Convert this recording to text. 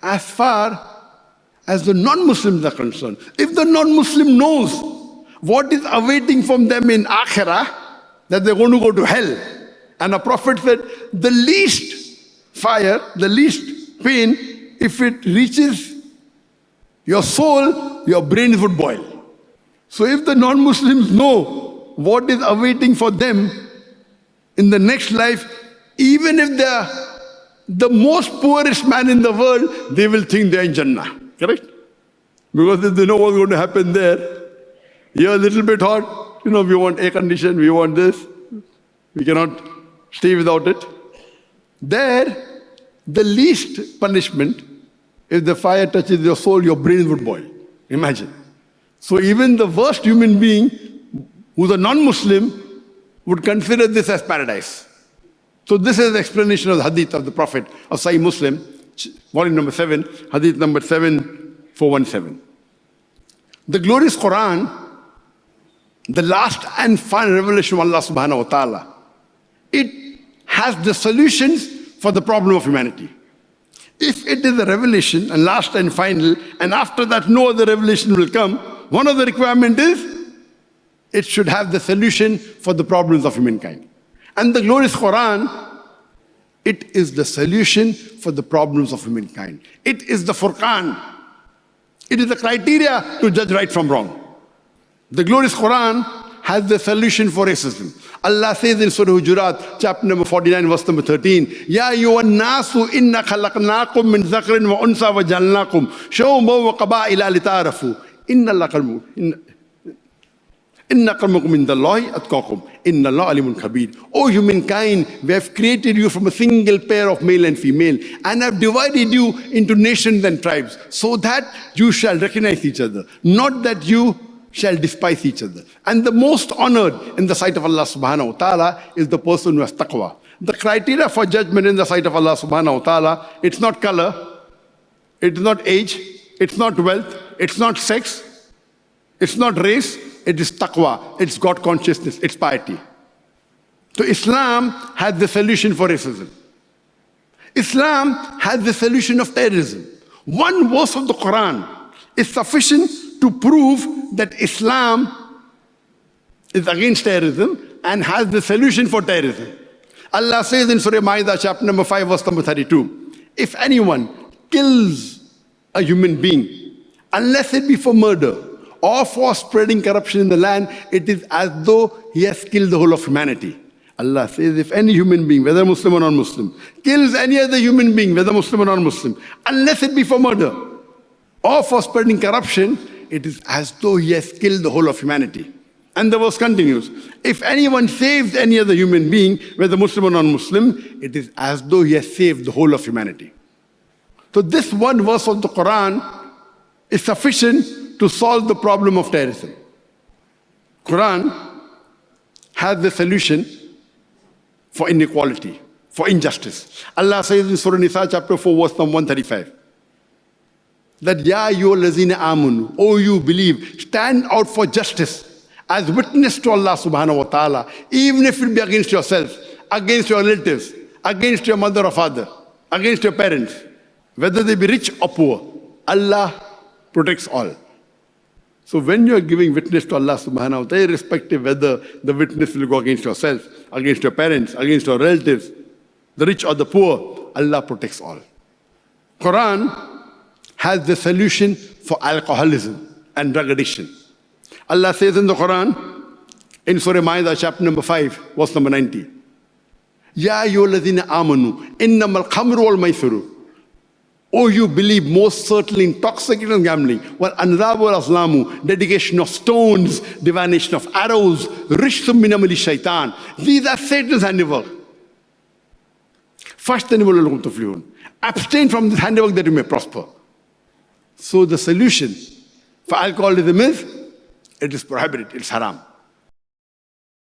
as far as the non-Muslims are concerned. If the non-Muslim knows what is awaiting from them in Akhirah, that they're going to go to hell, and a Prophet said, the least fire, the least pain, if it reaches your soul, your brains would boil. So if the non-Muslims know what is awaiting for them in the next life, even if they are the most poorest man in the world, they will think they are in Jannah. Correct? Because if they know what's going to happen there, you're a little bit hot, we want air condition, we want this, we cannot stay without it. There, the least punishment, if the fire touches your soul, your brain would boil. Imagine. So even the worst human being, who's a non-Muslim, would consider this as paradise. So this is the explanation of the hadith of the Prophet of Sahih Muslim, volume number 7, hadith number 7417. The glorious Quran, the last and final revelation of Allah subhanahu wa ta'ala, it has the solutions for the problem of humanity. If it is a revelation and last and final, and after that no other revelation will come, one of the requirements is it should have the solution for the problems of humankind. And the glorious Quran, it is the solution for the problems of humankind. It is the Furqan. It is the criteria to judge right from wrong. The glorious Quran has the solution for racism. Allah says in Surah Hujurat, chapter number 49, verse number 13, Ya ayyuhan nasu inna khalaqnakum min zakrin wa unsa wa jalnakum shu'uban wa qaba'ila lita'arafu. Inna akramakum indallahi atqakum. Inna Allah alimun khabir. O humankind, we have created you from a single pair of male and female and have divided you into nations and tribes so that you shall recognize each other, not that you shall despise each other. And the most honored in the sight of Allah subhanahu wa ta'ala is the person who has taqwa. The criteria for judgment in the sight of Allah subhanahu wa ta'ala, it's not color, it's not age, it's not wealth, it's not sex, it's not race, it is taqwa, it's God consciousness, it's piety. So Islam has the solution for racism. Islam has the solution of terrorism. One verse of the Quran is sufficient to prove that Islam is against terrorism and has the solution for terrorism. Allah says in Surah Ma'idah, chapter number 5, verse number 32, if anyone kills a human being, unless it be for murder or for spreading corruption in the land, it is as though he has killed the whole of humanity. Allah says if any human being, whether Muslim or non-Muslim, kills any other human being, whether Muslim or non-Muslim, unless it be for murder or for spreading corruption, it is as though he has killed the whole of humanity. And the verse continues, if anyone saves any other human being, whether Muslim or non-Muslim, it is as though he has saved the whole of humanity. So this one verse of the Quran is sufficient to solve the problem of terrorism. Quran has the solution for inequality, for injustice. Allah says in Surah Nisa, chapter 4, verse number 135, that Ya ayyuhallazina amanu, O you believe, stand out for justice as witness to Allah subhanahu wa ta'ala, even if it be against yourself, against your relatives, against your mother or father, against your parents, whether they be rich or poor. Allah protects all. So when you are giving witness to Allah subhanahu wa ta'ala, irrespective whether the witness will go against yourself, against your parents, against your relatives, the rich or the poor, Allah protects all. Quran has the solution for alcoholism and drug addiction. Allah says in the Quran, in Surah Ma'idah, chapter number 5, verse number 90, Ya ayyuhallazina amanu, innamal khamru wal maisiru. O you believe, most certainly intoxicating gambling, wal anzab wal azlamu, dedication of stones, divination of arrows, rishsum min amali shaitan. These are Satan's handiwork. Fajtanibu la'allakum tuflihun. Abstain from this handiwork that you may prosper. So the solution for alcoholism is, it is prohibited, it's haram.